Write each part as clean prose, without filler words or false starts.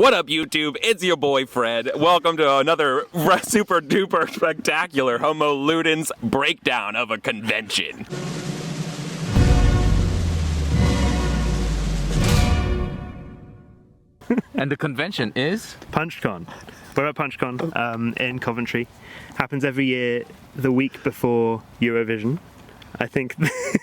What up, YouTube? It's your boy Fred. Welcome to another super duper spectacular Homo Ludens breakdown of a convention. And the convention is? PunchCon. We're at PunchCon in Coventry. Happens every year the week before Eurovision. I think.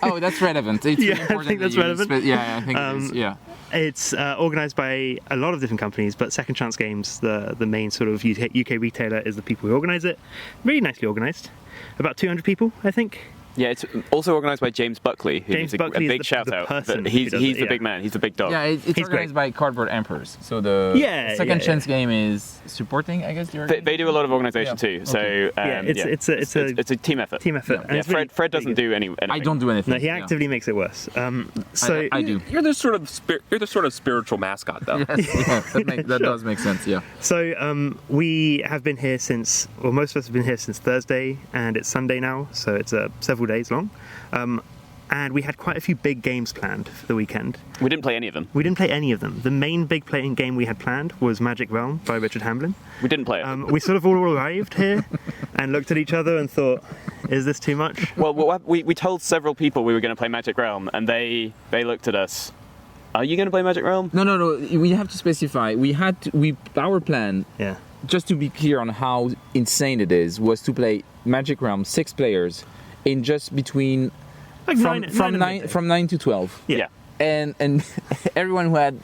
Oh, that's relevant. It's really important. I think that's relevant. I think it is. Yeah. It's organised by a lot of different companies, but Second Chance Games, the main sort of UK retailer, is the people who organise it. Really nicely organised. About 200 people, I think. Yeah, it's also organised by James Buckley, who needs a big shout out. He's the big man, he's the big dog. Yeah, it's organised by Cardboard Emperors. So the Second Chance Game is supporting, I guess. They do a lot of organisation too. So it's a team effort. Yeah. Yeah, Fred doesn't do anything. I don't do anything. No, he actively makes it worse. So I do. You're the sort of spiritual mascot, though. Yes, that does make sense. Yeah. So we have been here most of us have been here since Thursday, and it's Sunday now, so it's several days long. And we had quite a few big games planned for the weekend. We didn't play any of them. The main big playing game we had planned was Magic Realm by Richard Hamblin. We didn't play it. We sort of all arrived here and looked at each other and thought, is this too much? Well, we told several people we were going to play Magic Realm, and they looked at us. Are you going to play Magic Realm? No. We have to specify. Our plan. Yeah. Just to be clear on how insane it is, was to play Magic Realm 6 players in just between from 9 to 12. Yeah. And everyone who had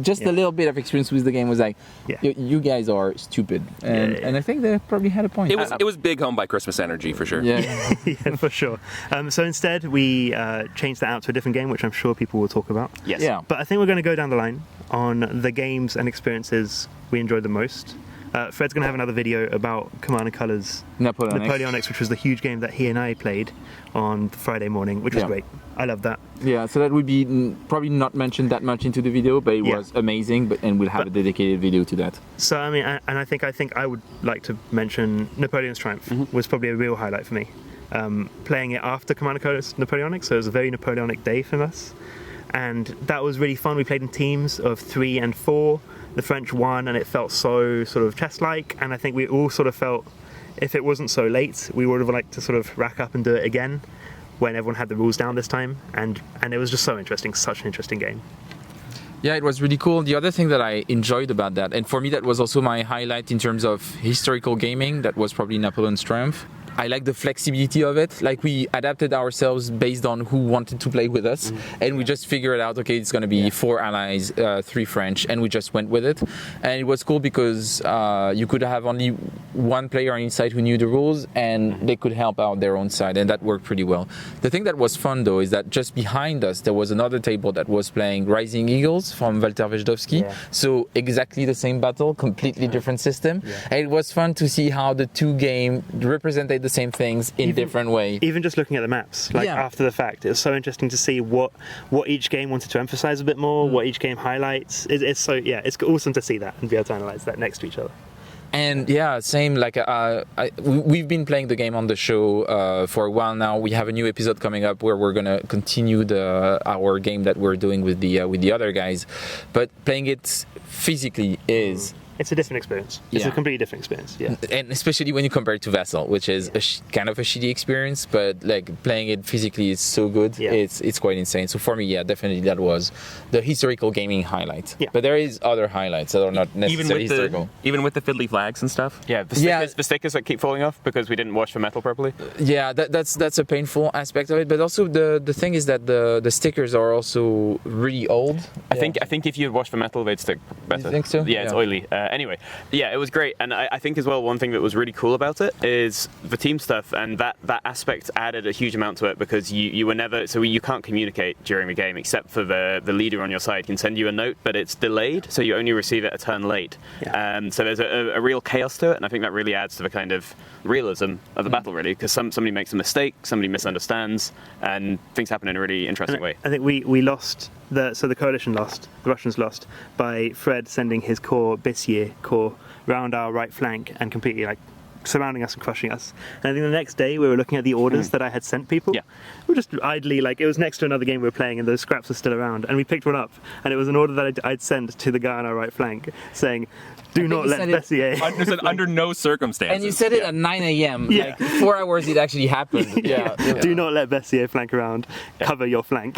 just a little bit of experience with the game was like, you guys are stupid. And I think they probably had a point. It was big home by Christmas energy for sure. Yeah, yeah, for sure. So instead we changed that out to a different game, which I'm sure people will talk about. Yes. Yeah. But I think we're going to go down the line on the games and experiences we enjoyed the most. Fred's going to have another video about Command & Colours Napoleonics, which was the huge game that he and I played on Friday morning, which was great. I loved that. Yeah, so that would be probably not mentioned that much into the video, but it was amazing, and we'll have a dedicated video to that. So, I mean, and I think I would like to mention Napoleon's Triumph was probably a real highlight for me. Playing it after Command & Colours Napoleonics, so it was a very Napoleonic day for us. And that was really fun. We played in teams of 3 and 4. The French won, and it felt so sort of chess-like, and I think we all sort of felt if it wasn't so late, we would have liked to sort of rack up and do it again when everyone had the rules down this time, and it was just so interesting, such an interesting game. Yeah, it was really cool. The other thing that I enjoyed about that, and for me that was also my highlight in terms of historical gaming, that was probably Napoleon's Triumph. I like the flexibility of it. Like, we adapted ourselves based on who wanted to play with us, and we just figured out, okay, it's going to be 4 allies, 3 French, and we just went with it. And it was cool because you could have only one player on each side who knew the rules, and they could help out their own side, and that worked pretty well. The thing that was fun, though, is that just behind us there was another table that was playing Rising Eagles from Walter Wejdowski. So exactly the same battle, completely different system. And it was fun to see how the two games represented the same things in different ways. Even just looking at the maps, after the fact, it was so interesting to see what each game wanted to emphasize a bit more, what each game highlights. It's awesome to see that and be able to analyze that next to each other. And same, like we've been playing the game on the show for a while now. We have a new episode coming up where we're gonna continue our game that we're doing with the other guys, but playing it physically is It's a different experience. It's a completely different experience. Yeah, and especially when you compare it to Vassal, which is kind of a shitty experience, but like playing it physically is so good. Yeah. It's quite insane. So for me, definitely that was the historical gaming highlight. Yeah. But there is other highlights that are not necessarily historical. Even with the fiddly flags and stuff. Yeah, the stickers that keep falling off because we didn't wash the metal properly. Yeah, that's a painful aspect of it. But also the thing is that the stickers are also really old. I think if you wash the metal, they'd stick better. You think so? Yeah, it's oily. Anyway, it was great, and I think as well one thing that was really cool about it is the team stuff, and that aspect added a huge amount to it because you were never you can't communicate during the game except for the leader on your side can send you a note, but it's delayed, so you only receive it a turn late. So there's a real chaos to it, and I think that really adds to the kind of realism of the battle, really, because somebody makes a mistake, somebody misunderstands, and things happen in a really interesting way. I think we lost. The coalition lost, the Russians lost, by Fred sending his corps round our right flank and completely surrounding us and crushing us. And I think the next day we were looking at the orders that I had sent people. Yeah. We were just idly, like, it was next to another game we were playing and those scraps were still around. And we picked one up and it was an order that I'd sent to the guy on our right flank saying, do not let Bessier. Under no circumstances. And you said it at 9 a.m. Yeah. Like 4 hours it actually happened. Yeah. Do not let Bessier flank around. Cover your flank.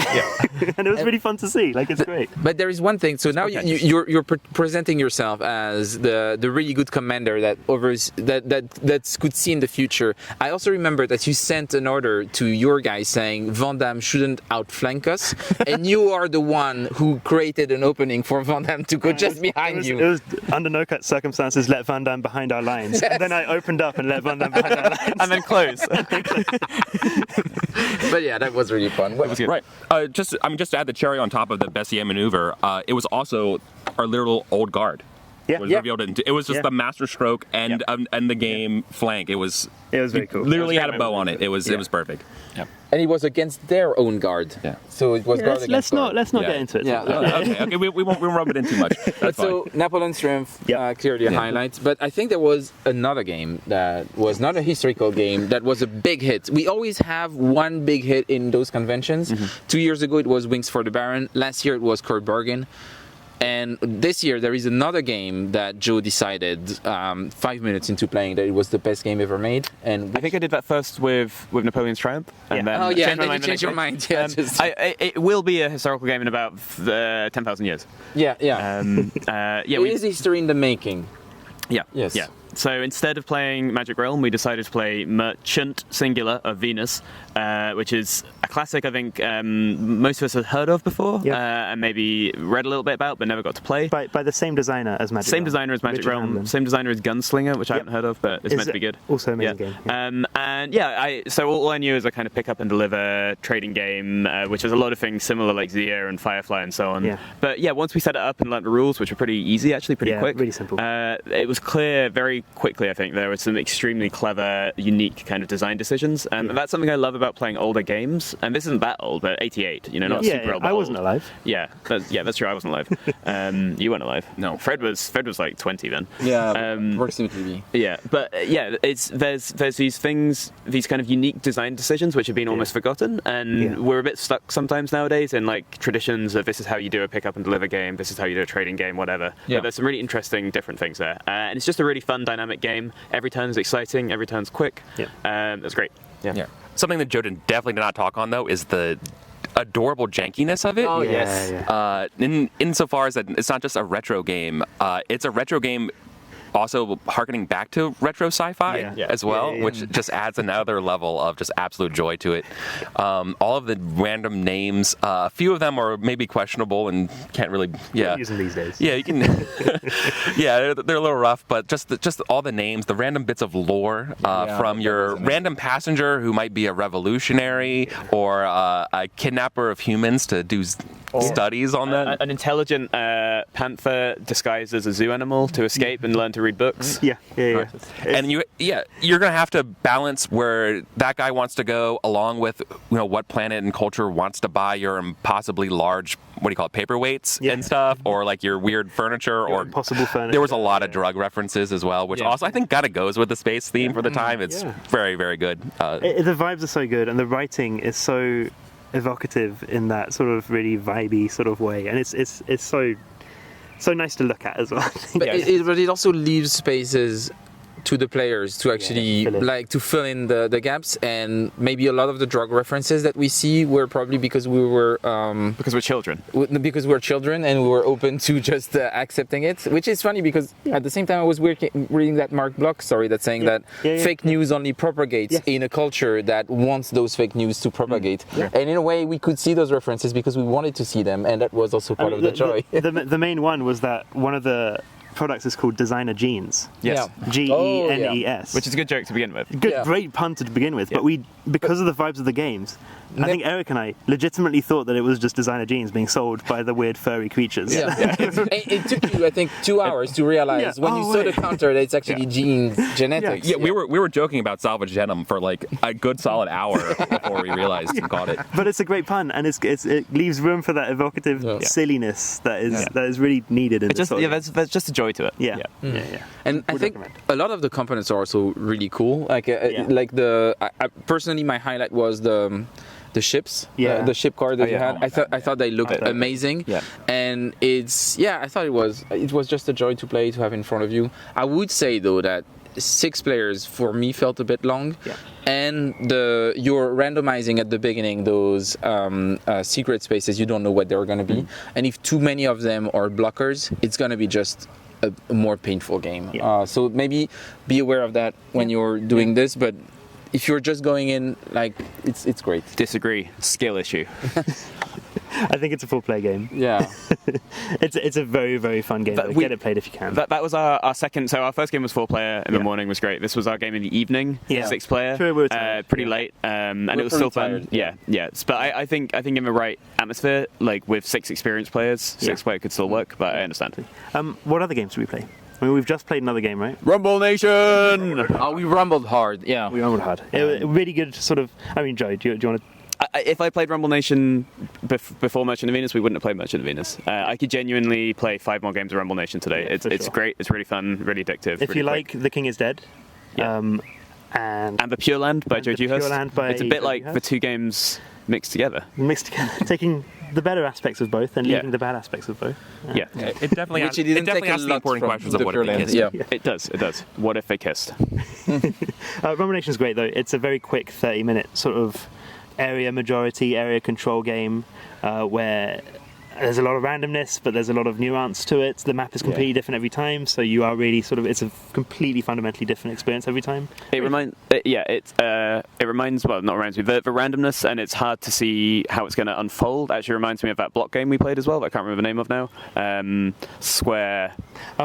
And it was really fun to see. Like, it's great. But there is one thing. So now you're presenting yourself as the really good commander that could see in the future. I also remember that you sent an order to your guys saying Van Damme shouldn't outflank us, and you are the one who created an opening for Van Damme to go just behind you. It was under no circumstances let Van Damme behind our lines. Yes. And then I opened up and let Van Damme behind our lines. And then close. But yeah, that was really fun. Right. Just to add the cherry on top of the Bessier maneuver, it was also our little old guard. Yeah. Was revealed into, it was just the master stroke and the game flank. It was very cool. Literally had a bow on it. It was perfect. Yeah. And it was against their own guard. Yeah. So it was guard against guard. Let's not get into it. Yeah. Okay. We won't rub it in too much. That's So fine. Napoleon's Triumph, clearly a highlight. But I think there was another game that was not a historical game that was a big hit. We always have one big hit in those conventions. 2 years ago it was Wings for the Baron. Last year it was Kurt Bergen. And this year there is another game that Joe decided 5 minutes into playing that it was the best game ever made. And I think I did that first with Napoleon's Triumph, and then and then you changed your mind. Yeah, it will be a historical game in about 10,000 years. yeah. It is history in the making. Yeah. Yes. Yeah. So instead of playing Magic Realm, we decided to play Merchant Singular of Venus, which is a classic I think most of us have heard of before, and maybe read a little bit about, but never got to play. By the same designer as Magic Realm. Same designer as Magic Realm, same designer as Gunslinger, which I haven't heard of, but it's meant to be good. Also amazing game. Yeah. So all I knew is a kind of pick up and deliver trading game, which is a lot of things similar like Zia and Firefly and so on. Yeah. But yeah, once we set it up and learned the rules, which were pretty easy actually, pretty quick. Really simple. It was clear very quickly, I think, there were some extremely clever, unique kind of design decisions. And that's something I love about playing older games. And this isn't that old, but 88, not super old. I wasn't alive. Yeah, that's true, I wasn't alive. You weren't alive. No. Fred was like 20 then. Yeah, works in TV. Yeah, but there's these things, these kind of unique design decisions which have been almost forgotten, and we're a bit stuck sometimes nowadays in like traditions of this is how you do a pick up and deliver game, this is how you do a trading game, whatever. Yeah. But there's some really interesting different things there, and it's just a really fun, dynamic game. Every turn's exciting, every turn's quick. Yeah. That's great. Yeah. Something that Joe definitely did not talk on though is the adorable jankiness of it. Oh yes. Insofar as that it's not just a retro game, it's a retro game also harkening back to retro sci-fi as well, which just adds another level of just absolute joy to it. All of the random names, a few of them are maybe questionable and can't really Use them these days. Yeah, you can. They're a little rough, but just all the names, the random bits of lore from your random passenger who might be a revolutionary or a kidnapper of humans to do studies on that. An intelligent panther disguised as a zoo animal to escape and learn to read books. Yeah. And you're gonna have to balance where that guy wants to go along with what planet and culture wants to buy your impossibly large paperweights and stuff, or like your weird furniture or impossible furniture. There was a lot of drug references as well, which also I think kind of goes with the space theme for the time. It's very, very good. The vibes are so good, and the writing is so evocative in that sort of really vibey sort of way, and it's so nice to look at as well. But it also leaves spaces to the players to actually to fill in the gaps, and maybe a lot of the drug references that we see were probably because we were because we're children and we were open to just accepting it, which is funny because at the same time I was reading that Mark Bloch story that's saying that fake news only propagates in a culture that wants those fake news to propagate, and in a way we could see those references because we wanted to see them, and that was also part of the joy. The main one was that one of the products is called Designer Jeans. Yes. Genes. Which is a good joke to begin with. Great pun to begin with, but because of the vibes of the games, I think Eric and I legitimately thought that it was just designer jeans being sold by the weird furry creatures. It took you, I think, 2 hours to realize when you saw the counter that it's actually jeans genetics. We were joking about salvage denim for like a good solid hour before we realized and caught it. But it's a great pun, and it leaves room for that evocative silliness that is really needed in this. There's just a joy joy to it. Yeah. And I think a lot of the components are also really cool. Like personally, my highlight was the ships, the ship card that you had. I thought they looked amazing. Yeah. And I thought it was just a joy to play, to have in front of you. I would say though that 6 players for me felt a bit long. Yeah. And you're randomizing at the beginning those secret spaces. You don't know what they're going to be, and if too many of them are blockers, it's going to be just a more painful game. Yeah. So maybe be aware of that when you're doing this. But if you're just going in, like it's great. Disagree. Skill issue. I think it's a full play game. Yeah. It's a very, very fun game. Get it played if you can. That was our second. So our first game was 4-player in the morning, was great. This was our game in the evening, 6-player. Sure, we were tired. Pretty late, and it was still fun. Yeah. But I think in the right atmosphere, like with 6 experienced players, 6-player could still work. But I understand. What other games do we play? I mean, we've just played another game, right? Rumble Nation. We rumbled hard. Yeah. We rumbled hard. Really good sort of. I mean, Joe, do you want to? If I played Rumble Nation before Merchant of Venus, we wouldn't have played Merchant of Venus. I could genuinely play 5 more games of Rumble Nation today. It's great. It's really fun, really addictive. If you like The King is Dead, and the Pure Land by Joe Dewhurst, it's a bit like the 2 games mixed together, taking the better aspects of both and leaving the bad aspects of both. It definitely asks the important questions of what if they kissed. Yeah. It does. What if they kissed? Rumble Nation's great though. It's a very quick 30-minute sort of area control game where there's a lot of randomness, but there's a lot of nuance to it. The map is completely different every time, so you are really it's a completely fundamentally different experience every time. It reminds me, the randomness, and it's hard to see how it's going to unfold. Actually reminds me of that block game we played as well, that I can't remember the name of now.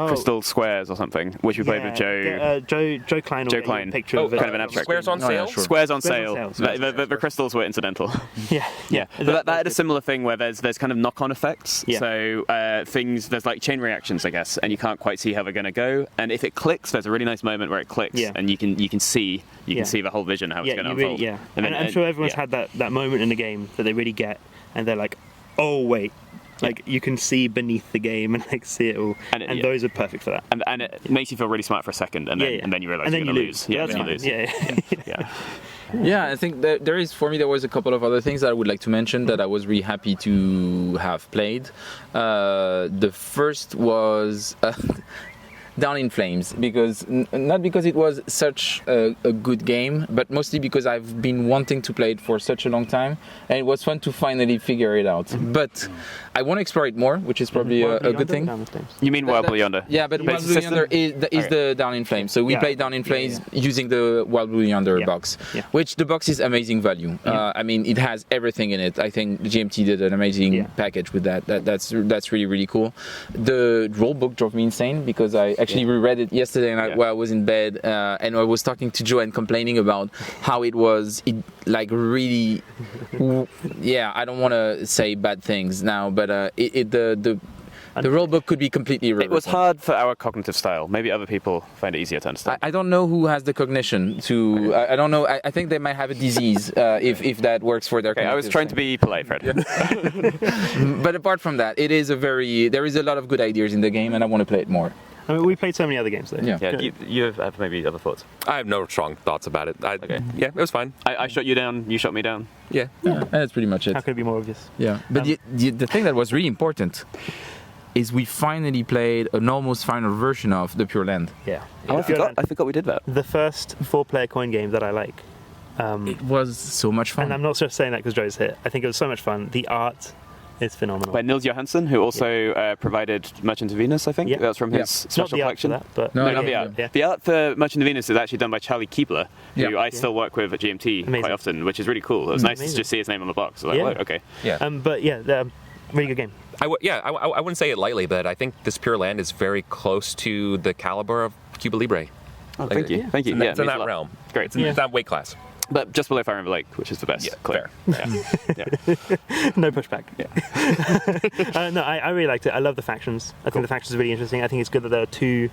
Crystal Squares or something, which we played with Joe. Joe Klein. Joe Klein. Picture of it. Kind of an abstract. Squares on sale? Sure. Squares on sale. The crystals were incidental. Yeah. But that had a similar thing where there's kind of knock-on effects. Yeah. So there's like chain reactions, I guess, and you can't quite see how they're going to go. And if it clicks, there's a really nice moment where it clicks, and you can see the whole vision how it's going to unfold. Really, and I'm sure everyone's had that moment in the game that they really get, and they're like, oh wait. Like you can see beneath the game and like see it all, and those are perfect for that. And it makes you feel really smart for a second, and then you realise you're going to lose. Yeah, then you lose. Yeah, I think that there was a couple of other things that I would like to mention that I was really happy to have played. The first was Down in Flames, not because it was such a good game, but mostly because I've been wanting to play it for such a long time, and it was fun to finally figure it out. But I want to explore it more, which is probably a good thing. You mean Wild Blue Yonder? Yeah, but Wild Blue Yonder is the Down in Flames. So we played Down in Flames using the Wild Blue Yonder box, which the box is amazing value. I mean, it has everything in it. I think GMT did an amazing package with that. That's really, really cool. The rule book drove me insane because I actually reread it yesterday while I was in bed, and I was talking to Joe and complaining about how it really, I don't want to say bad things now, but the rulebook could be completely irreversible. It was hard for our cognitive style. Maybe other people find it easier to understand. I don't know who has the cognition to. I don't know. I think they might have a disease if that works for their. Okay, I was trying to be polite, Fred. But apart from that, there is a lot of good ideas in the game, and I want to play it more. I mean, we played so many other games though. Yeah. You have maybe other thoughts? I have no strong thoughts about it. Yeah, it was fine. I shot you down, you shot me down. Yeah, that's pretty much it. How could it be more obvious? Yeah, but the thing that was really important is we finally played an almost final version of the Pure Land. Yeah. I forgot we did that. The first 4-player coin game that I like. It was so much fun. And I'm not just saying that because Joe's here. I think it was so much fun. The art is phenomenal. By Nils Johansson, who also provided Merchant of Venus, I think. Yeah. That's from his special collection. Not the art for that, but not the art. Yeah. The art for Merchant of Venus is actually done by Charlie Keebler, who I still work with at GMT quite often, which is really cool. It was nice to just see his name on the box. So okay. Yeah. But really good game. I wouldn't say it lightly, but I think this Pure Land is very close to the caliber of Cuba Libre. Oh, thank you. Thank you. It's in that realm. Great. It's that weight class. But just below Fire Emblem Lake, which is the best. Yeah, fair. No pushback. No, I really liked it. I love the factions. I think the factions are really interesting. I think it's good that there are 2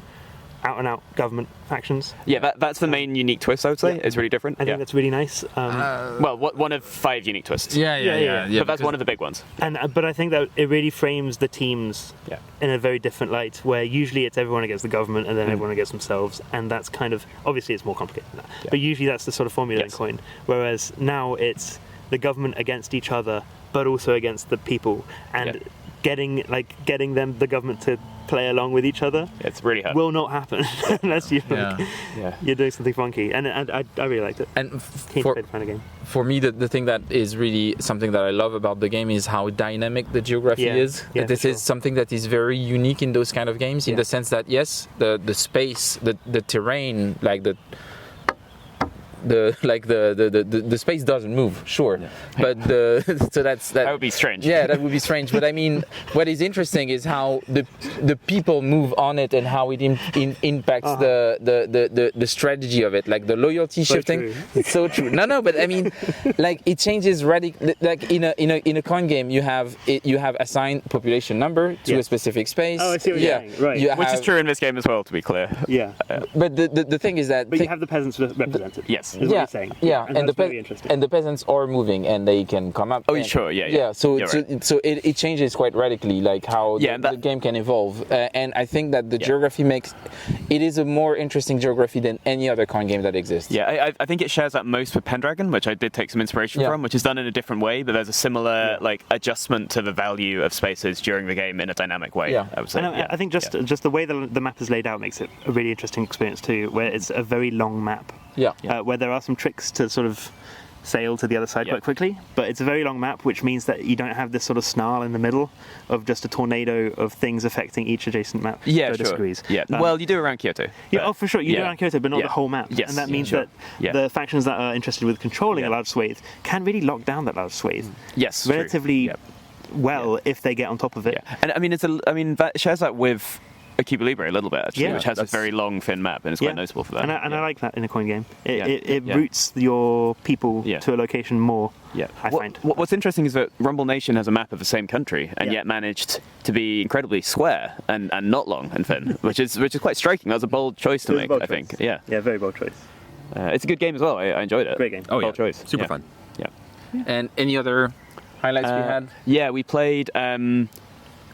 out and out government factions. Yeah, that's the main unique twist, I would say. It's really different. I think that's really nice. Well, one of 5 unique twists. Yeah. But that's one of the big ones. But I think that it really frames the teams in a very different light, where usually it's everyone against the government and then everyone against themselves, and that's kind of, obviously it's more complicated than that, but usually that's the sort of formula in Coin, whereas now it's the government against each other, but also against the people, and getting the government to play along with each other. It's really hard. Will not happen unless you're doing something funky, and I really liked it. And Keen to play the final game. For me, the thing that is really something that I love about the game is how dynamic the geography is. This is something that is very unique in those kind of games, in the sense that yes, the space, the terrain, like the space doesn't move, but that would be strange. Yeah, that would be strange. But I mean, what is interesting is how the people move on it and how it impacts the strategy of it, like the loyalty shifting. True. It's so true. No, but I mean, like it changes radically. Like in a coin game, you have assigned population number to a specific space. Oh, I see what you're saying. Right. Which is true in this game as well, to be clear. Yeah. But the thing is that. But you have the peasants represented. Yes. Is what you're saying. And the peasants are moving and they can come up. Oh, sure, yeah. So it changes quite radically, like how the game can evolve. And I think that the geography makes it is a more interesting geography than any other coin game that exists. Yeah, I think it shares that most with Pendragon, which I did take some inspiration from, which is done in a different way, but there's a similar like adjustment to the value of spaces during the game in a dynamic way. I would say. And I think just the way the map is laid out makes it a really interesting experience too, where it's a very long map. Where there are some tricks to sort of sail to the other side quite quickly, but it's a very long map, which means that you don't have this sort of snarl in the middle of just a tornado of things affecting each adjacent map. Disagrees. Well, you do around Kyoto. For sure, you do around Kyoto, but not the whole map. Yes, and that means that the factions that are interested with controlling a large swathe can really lock down that large swathe. Yes, relatively well if they get on top of it. And I mean, that shares that with a Cuba Libre a little bit, actually, which has a very long, thin map, and it's quite noticeable for that. And I like that in a coin game. It routes your people to a location more, I find. What's interesting is that Rumble Nation has a map of the same country, and yet managed to be incredibly square and not long and thin, which is quite striking. That was a bold choice to make, I think. Yeah, very bold choice. It's a good game as well. I enjoyed it. Great game. Oh, bold choice. Super fun. Yeah. And any other highlights we had? Yeah, we played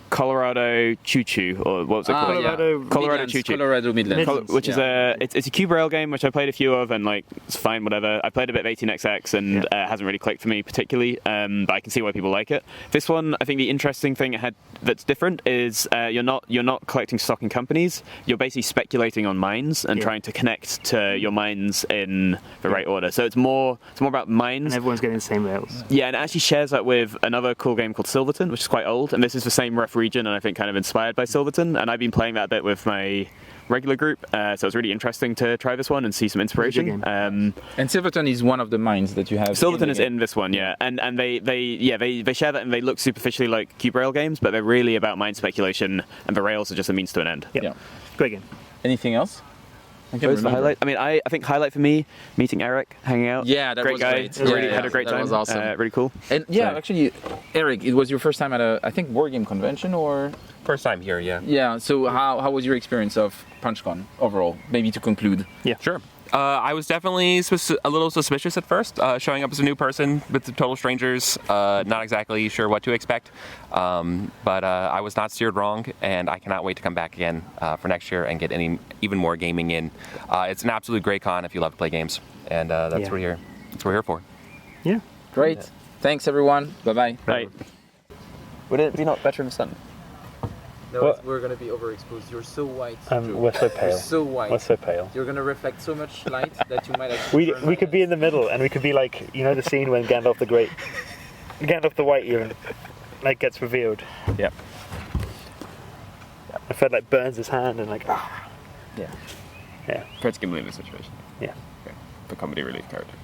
Colorado Choo Choo, or what was it called? Colorado Choo Choo. Colorado Midland. Which is it's a cube rail game, which I played a few of, and like it's fine, whatever. I played a bit of 18xx, and hasn't really clicked for me particularly, but I can see why people like it. This one, I think the interesting thing it had that's different is you're not collecting stock in companies. You're basically speculating on mines and trying to connect to your mines in the right order. So it's more about mines. And everyone's getting the same rails. Yeah, and it actually shares that with another cool game called Silverton, which is quite old, and this is the same rough region, and I think kind of inspired by Silverton. And I've been playing that a bit with my regular group, so it's really interesting to try this one and see some inspiration. And Silverton is one of the mines that you have. Silverton is in this one, and they share that, and they look superficially like cube rail games, but they're really about mine speculation, and the rails are just a means to an end. Great game. Anything else? The highlight. I mean, I think highlight for me, meeting Eric, hanging out. Yeah, that great was guy. great. Had a great time. That was awesome. Really cool. And actually, Eric, it was your first time at a, I think, Wargame convention, or? First time here, yeah. Yeah. So how was your experience of PunchCon overall? Maybe to conclude. Yeah. Sure. I was definitely a little suspicious at first, showing up as a new person with total strangers, not exactly sure what to expect, but I was not steered wrong, and I cannot wait to come back again for next year and get even more gaming in. It's an absolute great con if you love to play games, and that's what we're here for. Yeah. Great. Yeah. Thanks, everyone. Bye-bye. Bye. Would it be not better in the sun? No, we're going to be overexposed. You're so white. We're so pale. You're so white. We're so pale. You're going to reflect so much light that you might actually... We could be in the middle, and we could be like, you know the scene when Gandalf the White even, like, gets revealed. Yeah. And Fred, like, burns his hand and, like, Yeah. Yeah. Fred's gambling in this situation. Yeah. Okay. The comedy relief character.